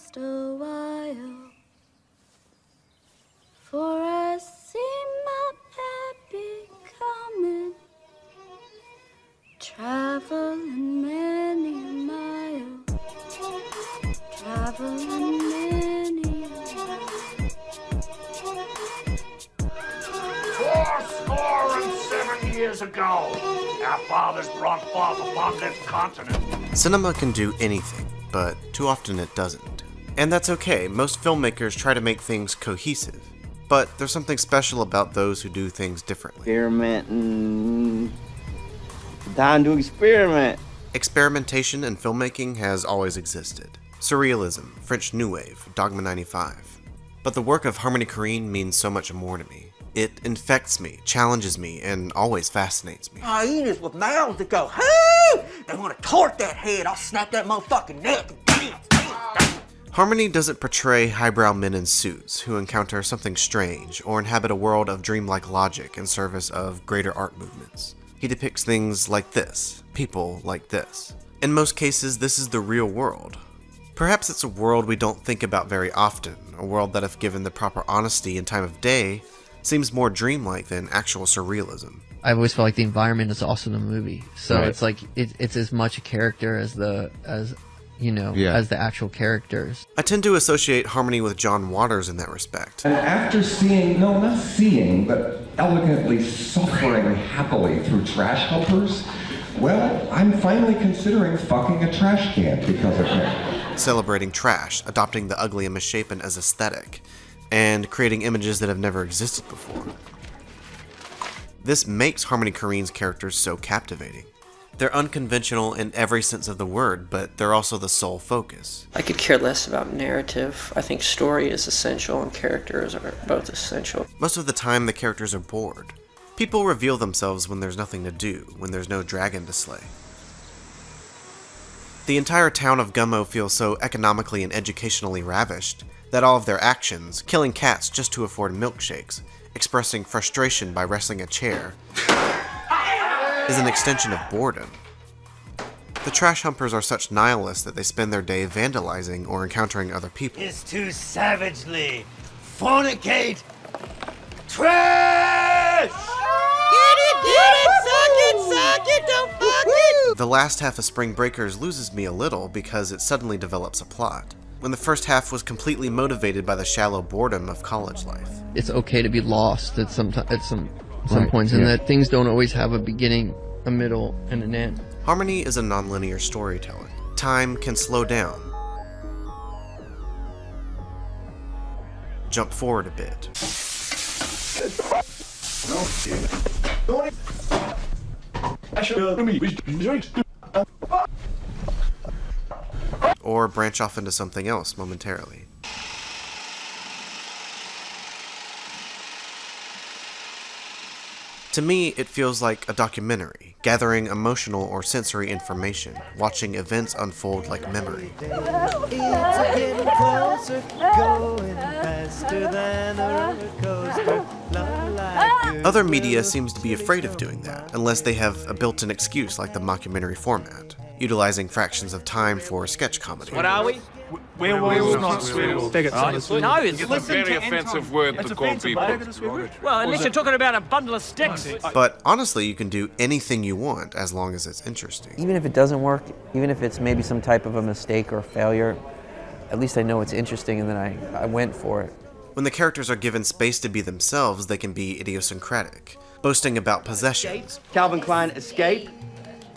just a while, for I see my baby coming, traveling many a mile, traveling many a mile. 407 years ago, our fathers brought forth upon this continent. Cinema can do anything, but too often it doesn't. And that's okay, most filmmakers try to make things cohesive. But there's something special about those who do things differently. Experimenting. Time to experiment. Experimentation in filmmaking has always existed. Surrealism, French New Wave, Dogma 95. But the work of Harmony Korine means so much more to me. It infects me, challenges me, and always fascinates me. Hyenas with mouths that go, hey! They want to torque that head, I'll snap that motherfucking neck. Harmony doesn't portray highbrow men in suits who encounter something strange or inhabit a world of dreamlike logic in service of greater art movements. He depicts things like this, people like this. In most cases, this is the real world. Perhaps it's a world we don't think about very often, a world that if given the proper honesty and time of day, seems more dreamlike than actual surrealism. I've always felt like the environment is also the movie, so Right. it's like it's as much a character as the actual characters. I tend to associate Harmony with John Waters in that respect. And after seeing, no, not seeing, but elegantly suffering happily through trash helpers, well, I'm finally considering fucking a trash can because of him. Celebrating trash, adopting the ugly and misshapen as aesthetic, and creating images that have never existed before. This makes Harmony Korine's characters so captivating. They're unconventional in every sense of the word, but they're also the sole focus. I could care less about narrative. I think story is essential and characters are both essential. Most of the time, the characters are bored. People reveal themselves when there's nothing to do, when there's no dragon to slay. The entire town of Gummo feels so economically and educationally ravished that all of their actions, killing cats just to afford milkshakes, expressing frustration by wrestling a chair, is an extension of boredom. The trash humpers are such nihilists that they spend their day vandalizing or encountering other people. Is to savagely fornicate trash! Suck it, don't fuck it! The last half of Spring Breakers loses me a little because it suddenly develops a plot, when the first half was completely motivated by the shallow boredom of college life. It's okay to be lost at some Right, points, and yeah. that things don't always have a beginning, a middle, and an end. Harmony is a nonlinear storyteller. Time can slow down, jump forward a bit, or branch off into something else momentarily. To me, it feels like a documentary, gathering emotional or sensory information, watching events unfold like memory. Other media seems to be afraid of doing that, unless they have a built-in excuse like the mockumentary format, utilizing fractions of time for sketch comedy. What are we? Werewolves, not squirrels. No, it's It's a very offensive word to call people. well, unless you're talking about a bundle of sticks. But honestly, you can do anything you want as long as it's interesting. Even if it doesn't work, even if it's maybe some type of a mistake or a failure, at least I know it's interesting and then I went for it. When the characters are given space to be themselves, they can be idiosyncratic, boasting about possessions, Calvin Klein Escape.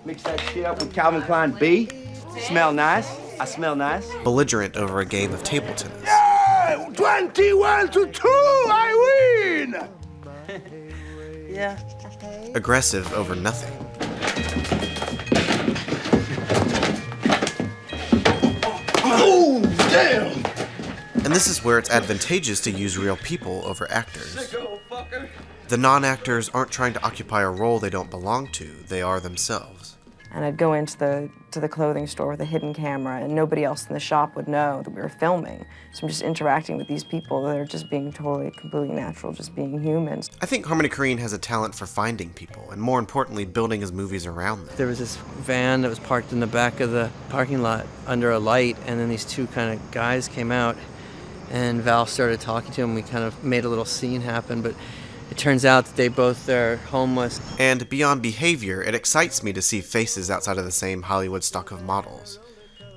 Mix that shit up with Calvin Klein B. Smell nice. I smell nice. belligerent over a game of table tennis, 21 to 2, I win! Yeah. aggressive over nothing, Oh, damn! and this is where it's advantageous to use real people over actors. The non-actors aren't trying to occupy a role they don't belong to, they are themselves. And I'd go into the clothing store with a hidden camera, and nobody else in the shop would know that we were filming. So I'm just interacting with these people that are just being totally, completely natural, just being humans. I think Harmony Korine has a talent for finding people, and more importantly, building his movies around them. There was this van that was parked in the back of the parking lot under a light, and then these two kind of guys came out, and Val started talking to him. We kind of made a little scene happen, but it turns out that they both are homeless. And beyond behavior, it excites me to see faces outside of the same Hollywood stock of models.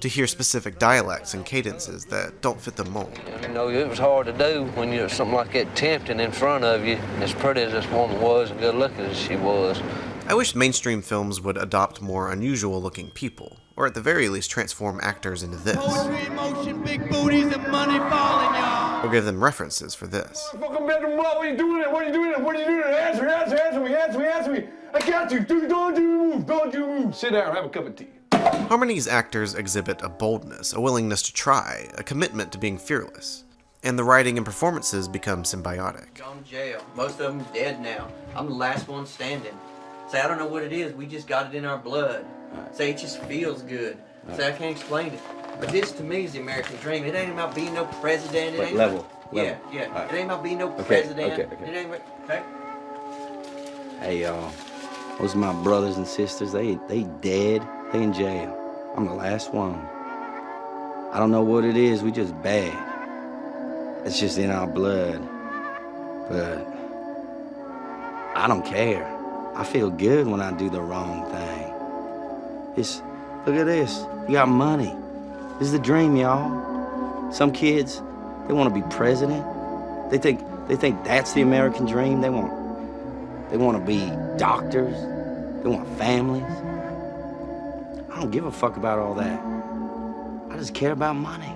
To hear specific dialects and cadences that don't fit the mold. You know, it was hard to do when you something like that tempting in front of you, as pretty as this woman was and good looking as she was. I wish mainstream films would adopt more unusual looking people, or at the very least transform actors into this. Poetry, emotion, big booties, and money falling, y'all. Or give them references for this. What are you doing? What are you doing? What are you doing? Answer me. I got you. Don't do move. Sit down, have a cup of tea. Harmony's actors exhibit a boldness, a willingness to try, a commitment to being fearless. And the writing and performances become symbiotic. Gone to jail. Most of them dead now. I'm the last one standing. Say, I don't know what it is. We just got it in our blood. Say, it just feels good. Say, I can't explain it. But this, to me, is the American dream. It ain't about being no president. It ain't level. Yeah. Right. It ain't about being no president. Okay. It ain't okay? Hey, y'all. Those are my brothers and sisters. They dead. They in jail. I'm the last one. I don't know what it is. We just bad. It's just in our blood. But I don't care. I feel good when I do the wrong thing. Look at this. You got money. This is the dream, y'all. Some kids, they want to be president. They think that's the American dream. They want to be doctors. They want families. I don't give a fuck about all that. I just care about money.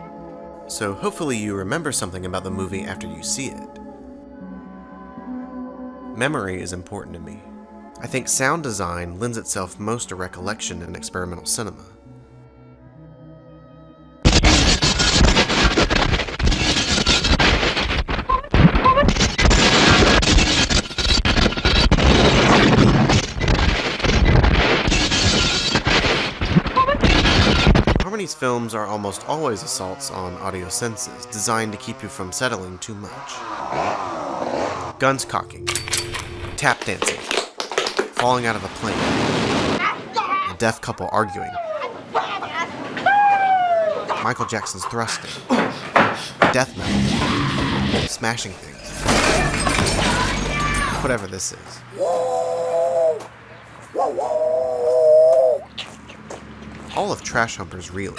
So hopefully you remember something about the movie after you see it. Memory is important to me. I think sound design lends itself most to recollection in experimental cinema. Harmony's films are almost always assaults on audio senses, designed to keep you from settling too much. Guns cocking, tap dancing, falling out of a plane, a deaf couple arguing, Michael Jackson's thrusting, death metal, smashing things, whatever this is. All of Trash Humper's reeling.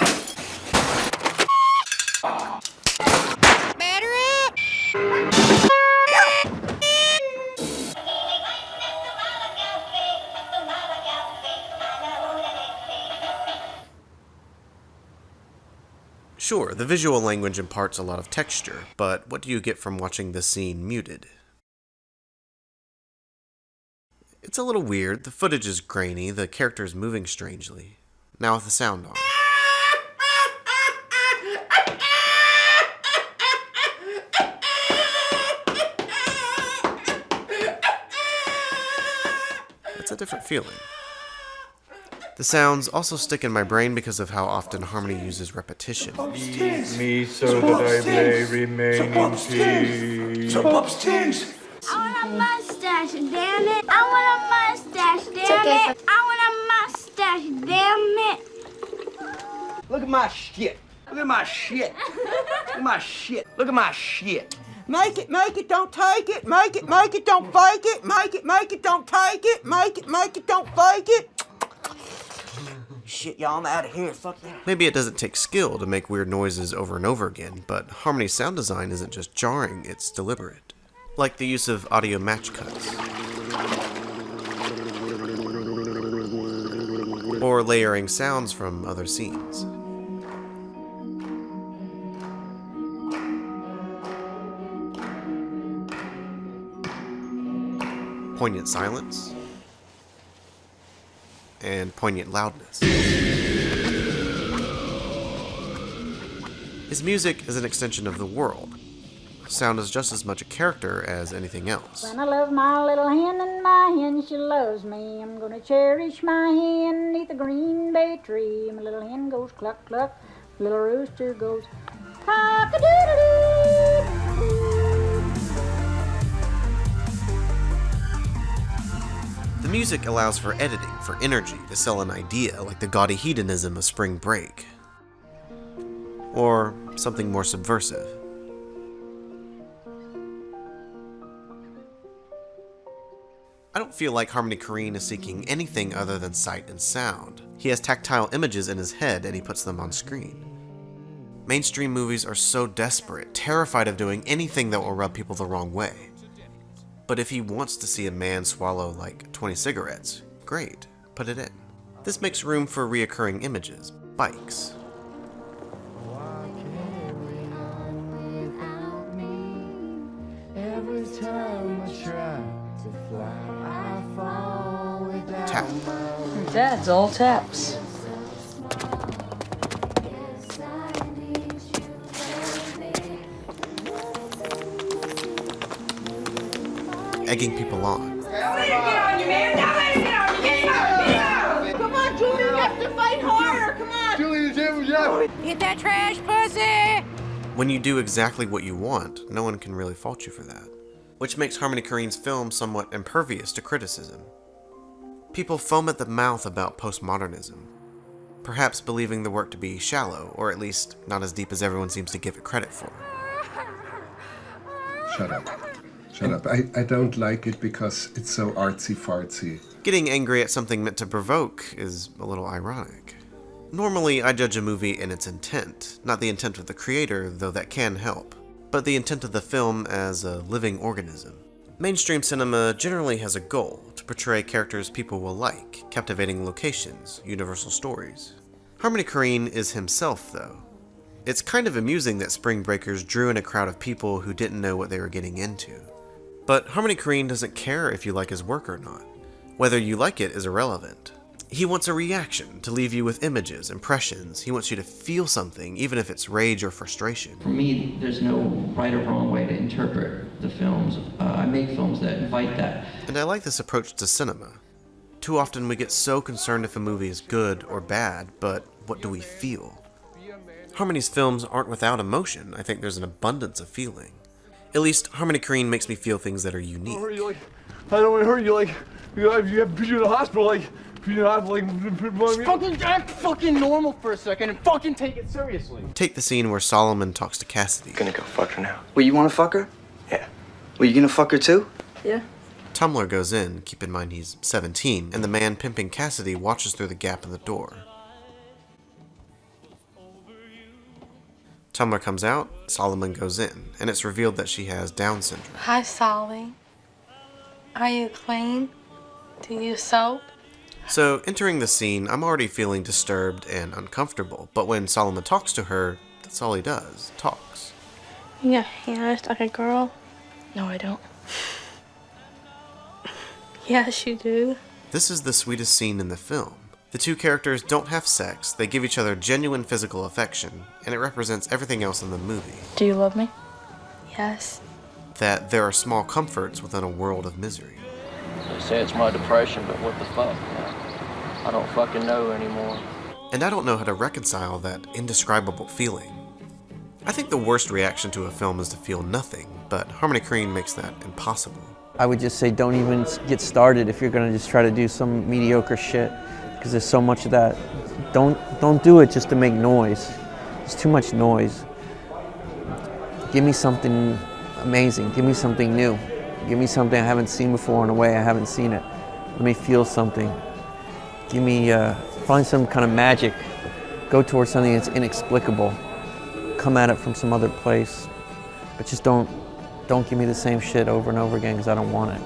Sure, the visual language imparts a lot of texture, but what do you get from watching this scene muted? It's a little weird, the footage is grainy, the character is moving strangely. Now with the sound on. It's a different feeling. The sounds also stick in my brain because of how often Harmony uses repetition. Leave me so that I may remain in peace. So Bubs stings. I want a mustache, damn it. I want a mustache, damn it. I want a mustache, damn it. Look at my shit. Look at my shit. Look at my shit. Look at my shit. Make it, don't take it. Make it, don't fake it. Make it, don't take it. Make it, don't fake it. Shit, y'all, I'm out of here. Fuck that. Maybe it doesn't take skill to make weird noises over and over again, but Harmony's sound design isn't just jarring, it's deliberate. Like the use of audio match cuts. Or layering sounds from other scenes. Poignant silence. And poignant loudness. His music is an extension of the world. sound is just as much a character as anything else. When I love my little hen and my hen, she loves me. I'm gonna cherish my hen neath the green bay tree. My little hen goes cluck cluck, little rooster goes cock-a-doodle-doo. The music allows for editing, for energy, to sell an idea like the gaudy hedonism of Spring Break. Or something more subversive. I don't feel like Harmony Korine is seeking anything other than sight and sound. He has tactile images in his head and he puts them on screen. Mainstream movies are so desperate, terrified of doing anything that will rub people the wrong way. But if he wants to see a man swallow like 20 cigarettes, great, put it in. This makes room for reoccurring images, bikes. Every time I try to fly, I fall without. Tap. Dad's all taps. Egging people on. Come on, Julie, you have to fight harder. Come on. Julie, the table, yeah. Get that trash pussy! When you do exactly what you want, no one can really fault you for that. Which makes Harmony Korine's film somewhat impervious to criticism. People foam at the mouth about postmodernism, perhaps believing the work to be shallow, or at least not as deep as everyone seems to give it credit for. Shut up. Shut up. I don't like it because it's so artsy-fartsy. Getting angry at something meant to provoke is a little ironic. Normally, I judge a movie in its intent, not the intent of the creator, though that can help, but the intent of the film as a living organism. Mainstream cinema generally has a goal to portray characters people will like, captivating locations, universal stories. Harmony Korine is himself, though. It's kind of amusing that Spring Breakers drew in a crowd of people who didn't know what they were getting into. But Harmony Korine doesn't care if you like his work or not. Whether you like it is irrelevant. He wants a reaction, to leave you with images, impressions. He wants you to feel something, even if it's rage or frustration. For me, there's no right or wrong way to interpret the films. I make films that invite that. And I like this approach to cinema. Too often we get so concerned if a movie is good or bad, but what do we feel? Harmony's films aren't without emotion. I think there's an abundance of feeling. At least, Harmony Korine makes me feel things that are unique. I don't want to hurt you, like, you have to put you in the hospital, like, Just fucking act fucking normal for a second and fucking take it seriously. Take the scene where Solomon talks to Cassidy. Gonna go fuck her now. Well, you wanna fuck her? Yeah. Well, you gonna fuck her too? Yeah. Tumblr goes in, keep in mind he's 17, and the man pimping Cassidy watches through the gap in the door. Tumblr comes out, Solomon goes in, and it's revealed that she has Down syndrome. Hi, Solly. Are you clean? Do you use soap? So, entering the scene, I'm already feeling disturbed and uncomfortable, but when Solomon talks to her, that's all he does, talks. Yeah, it's like a girl. No, I don't. Yes, you do. This is the sweetest scene in the film. The two characters don't have sex, they give each other genuine physical affection, and it represents everything else in the movie. Do you love me? Yes. That there are small comforts within a world of misery. They say it's my depression, but what the fuck? I don't fucking know anymore. And I don't know how to reconcile that indescribable feeling. I think the worst reaction to a film is to feel nothing, but Harmony Korine makes that impossible. I would just say don't even get started if you're gonna just try to do some mediocre shit, because there's so much of that. Don't do it just to make noise. It's too much noise. Give me something amazing. Give me something new. Give me something I haven't seen before in a way I haven't seen it. Let me feel something. Give me, find some kind of magic. Go towards something that's inexplicable. Come at it from some other place. But just don't give me the same shit over and over again, because I don't want it.